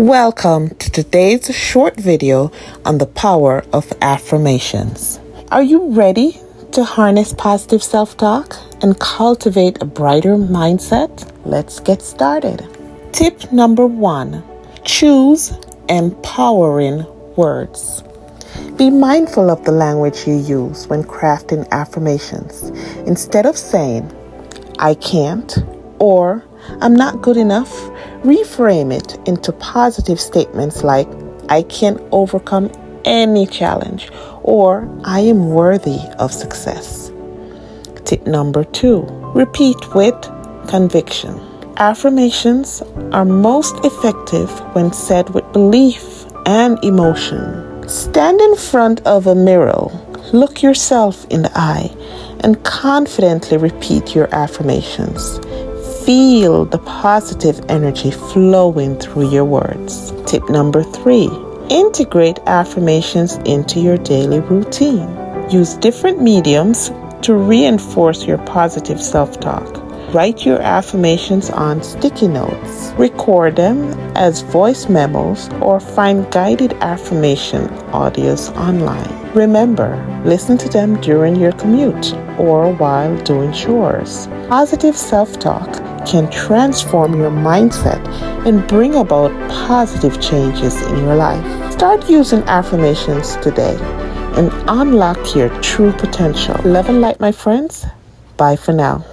Welcome to today's short video on the power of affirmations. Are you ready to harness positive self-talk and cultivate a brighter mindset? Let's get started. Tip number 1, choose empowering words. Be mindful of the language you use when crafting affirmations. Instead of saying, I can't, or I'm not good enough, reframe it into positive statements like, I can overcome any challenge, or I am worthy of success. Tip number 2, repeat with conviction. Affirmations are most effective when said with belief and emotion. Stand in front of a mirror, look yourself in the eye, and confidently repeat your affirmations. Feel the positive energy flowing through your words. Tip number 3, integrate affirmations into your daily routine. Use different mediums to reinforce your positive self-talk. Write your affirmations on sticky notes, record them as voice memos, or find guided affirmation audios online. Remember, listen to them during your commute or while doing chores. Positive self-talk can transform your mindset and bring about positive changes in your life. Start using affirmations today and unlock your true potential. Love and light, my friends. Bye for now.